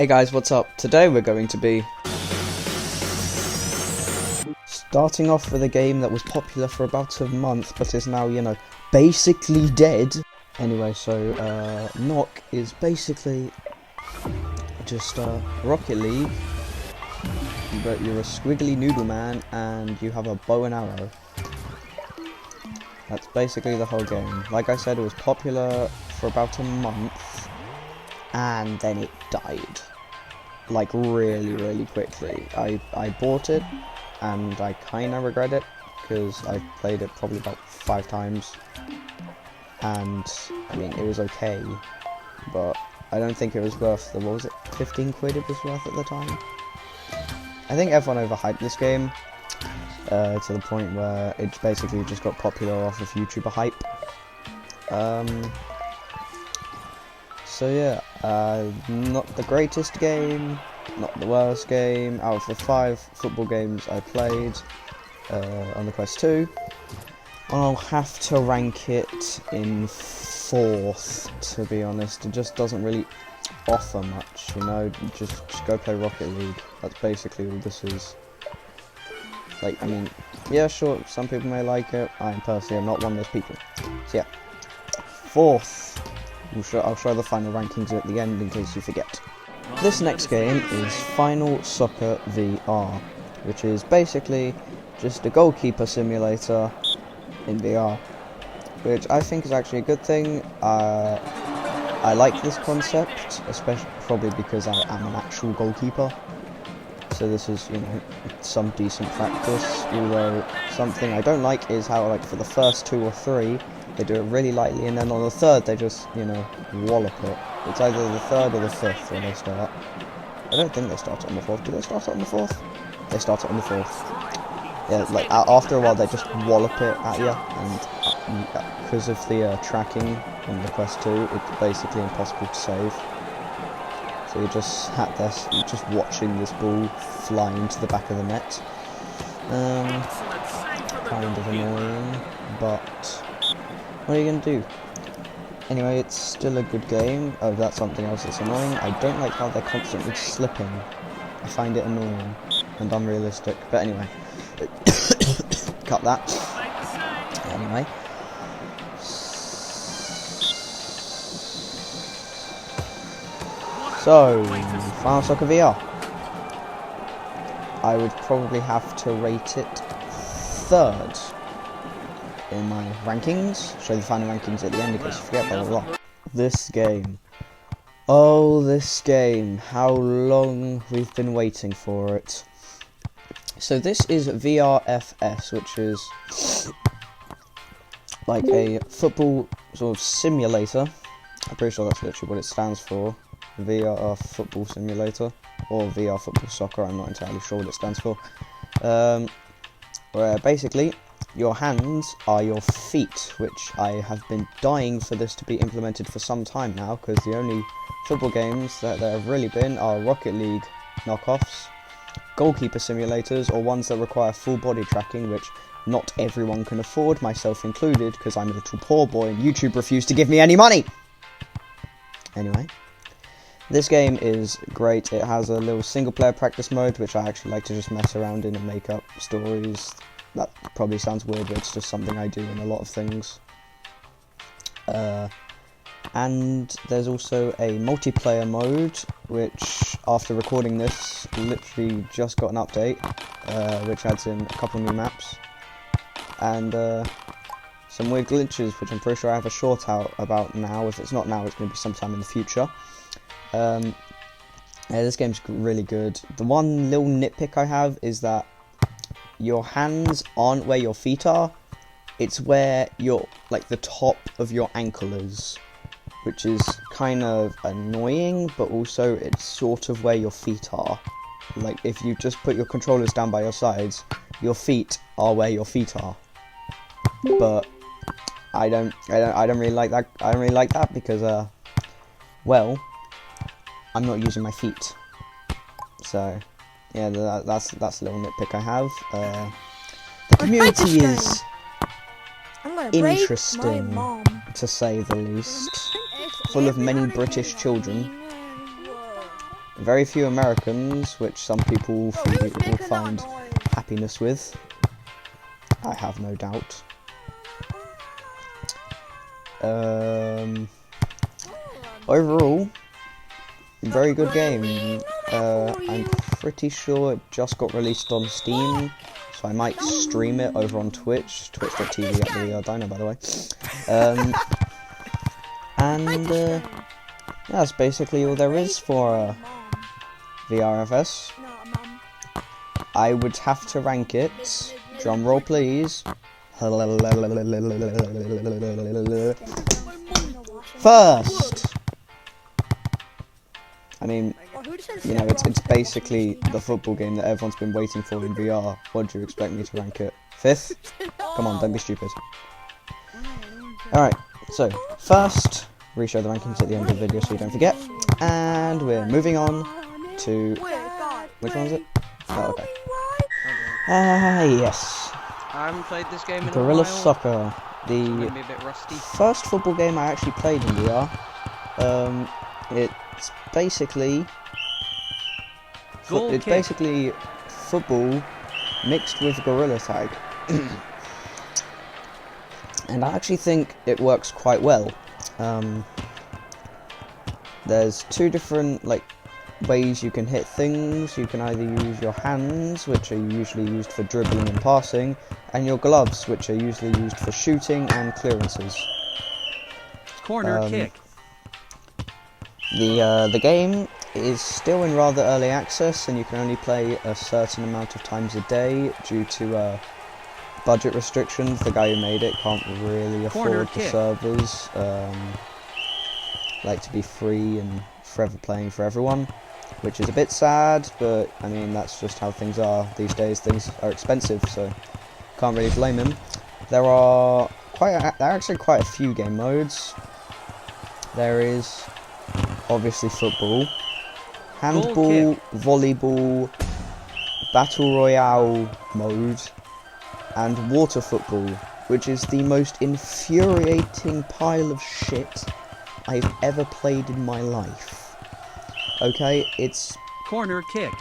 Hey guys, what's up? Today we're going to be starting off with a game that was popular for about a month, but is now, basically dead. Anyway, so, Knock is basically just, Rocket League, but you're a squiggly noodle man, and you have a bow and arrow. That's basically the whole game. Like I said, it was popular for about a month, and then it died. Like, really quickly. I bought it, and I kinda regret it, because I played it probably about 5 times, and, I mean, it was okay, but I don't think it was worth the, what was it, 15 quid it was worth at the time? I think everyone overhyped this game, to the point where it basically just got popular off of YouTuber hype. So yeah, not the greatest game, not the worst game. Out of the 5 football games I played on the Quest 2, I'll have to rank it in 4th, to be honest. It just doesn't really offer much, just go play Rocket League. That's basically all this is. Like, I mean, yeah, sure, some people may like it. I personally am not one of those people. So yeah, 4th. I'll show the final rankings at the end in case you forget. This next game is Final Soccer VR, which is basically just a goalkeeper simulator in VR, which I think is actually a good thing. I like this concept, especially probably because I am an actual goalkeeper. So this is, some decent practice, although something I don't like is how, like, for the first 2 or 3, they do it really lightly, and then on the 3rd, they just, wallop it. It's either the 3rd or the 5th when they start. I don't think they start it on the 4th. Do they start it on the 4th? They start it on the 4th. Yeah, like, after a while, they just wallop it at you, and because of the tracking on the Quest 2, it's basically impossible to save. So you're just sat there, you're just watching this ball fly into the back of the net. Kind of annoying, but what are you going to do? Anyway, it's still a good game. Oh, that's something else that's annoying. I don't like how they're constantly slipping. I find it annoying and unrealistic. But anyway, cut that. Anyway. So, Final Soccer VR. I would probably have to rate it 3rd in my rankings. Show the final rankings at the end in case you forget, blah blah blah. This game. Oh, this game. How long we've been waiting for it. So this is VRFS, which is like a football sort of simulator. I'm pretty sure that's literally what it stands for. VR Football Simulator, or VR Football Soccer, I'm not entirely sure what it stands for. Where basically, your hands are your feet, which I have been dying for this to be implemented for some time now, because the only football games that there have really been are Rocket League knockoffs, goalkeeper simulators, or ones that require full body tracking, which not everyone can afford, myself included, because I'm a little poor boy and YouTube refused to give me any money! Anyway. This game is great. It has a little single-player practice mode, which I actually like to just mess around in and make up stories. That probably sounds weird, but it's just something I do in a lot of things. And there's also a multiplayer mode, which, after recording this, literally just got an update, which adds in a couple new maps. And some weird glitches, which I'm pretty sure I have a short out about now. If it's not now, it's going to be sometime in the future. Yeah, this game's really good. The one little nitpick I have is that your hands aren't where your feet are. It's where like the top of your ankle is, which is kind of annoying, but also it's sort of where your feet are. Like, if you just put your controllers down by your sides, your feet are where your feet are. But I don't really like that. I don't really like that because, well, I'm not using my feet. So, yeah, that's a little nitpick I have. The community is interesting, to say the least. Full of many British children. very few Americans, which some people will find happiness with. I have no doubt. Overall, very good game. I'm pretty sure it just got released on Steam, so I might stream it over on Twitch, twitch.tv@thevrdino, by the way. Yeah, that's basically all there is for VRFS. I would have to rank it. Drum roll, please. First. I mean, you know, it's basically the football game that everyone's been waiting for in VR. What do you expect me to rank it? Fifth? Come on, don't be stupid. Alright, so, first, re-show the rankings at the end of the video so you don't forget. And we're moving on to... Which one is it? Oh, okay. Yes. I haven't played this game in Gorilla a while. Soccer. The Maybe a bit rusty. first football game I actually played in VR. It's basically... basically football mixed with Gorilla Tag. And I actually think it works quite well. There's two different ways you can hit things. You can either use your hands, which are usually used for dribbling and passing, and your gloves, which are usually used for shooting and clearances. Corner kick. The game is still in rather early access, and you can only play a certain amount of times a day due to budget restrictions. The guy who made it can't really afford the servers to be free and forever playing for everyone, which is a bit sad, but I mean that's just how things are these days. Things are expensive, so can't really blame him. There are actually quite a few game modes. There is obviously football, handball, volleyball, battle royale mode, and water football, which is the most infuriating pile of shit I've ever played in my life. Okay, it's... Corner kick.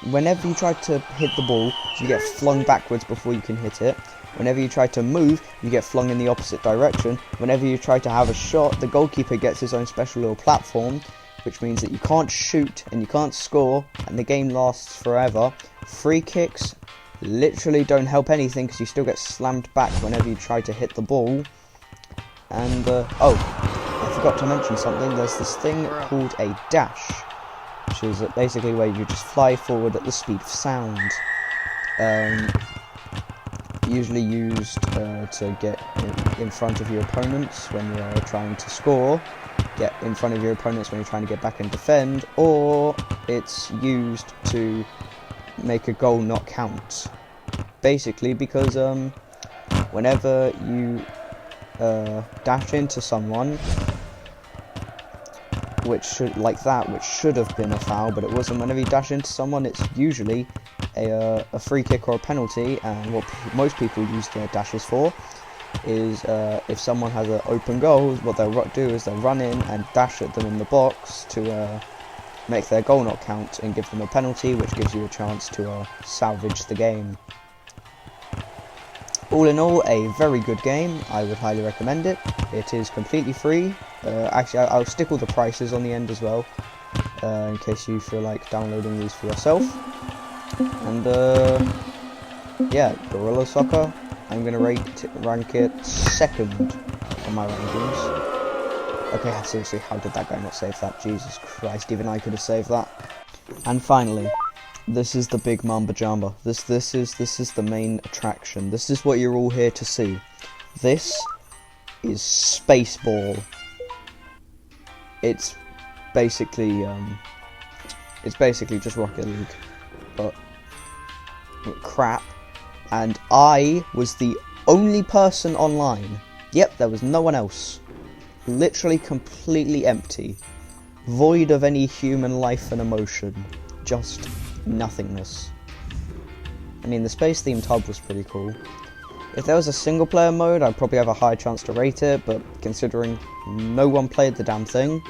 Whenever you try to hit the ball, you get flung backwards before you can hit it. Whenever you try to move, you get flung in the opposite direction. Whenever you try to have a shot, the goalkeeper gets his own special little platform, which means that you can't shoot and you can't score, and the game lasts forever. Free kicks literally don't help anything because you still get slammed back whenever you try to hit the ball. And, I forgot to mention something. There's this thing called a dash, which is basically where you just fly forward at the speed of sound. Usually used to get in front of your opponents when you're trying to score, get in front of your opponents when you're trying to get back and defend, or it's used to make a goal not count. Basically because whenever you dash into someone, which should have been a foul, but it wasn't. Whenever you dash into someone, it's usually a free kick or a penalty. And what most people use their dashes for is if someone has an open goal, what they'll do is they'll run in and dash at them in the box to make their goal not count and give them a penalty, which gives you a chance to salvage the game. All in all, a very good game. I would highly recommend it. It is completely free. Actually, I'll stick all the prices on the end as well, in case you feel like downloading these for yourself. And yeah, Gorilla Soccer, I'm going to rank it second on my rankings. Okay, seriously, how did that guy not save that? Jesus Christ, even I could have saved that. And finally, this is the big Mamba Jamba. This is the main attraction. This is what you're all here to see. This is Spaceball. It's basically just Rocket League, but crap. And I was the only person online. Yep, there was no one else. Literally completely empty, void of any human life and emotion. Just nothingness. I mean, the space-themed hub was pretty cool. If there was a single-player mode, I'd probably have a high chance to rate it, but considering no one played the damn thing,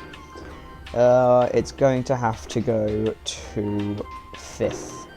It's going to have to go to 5th.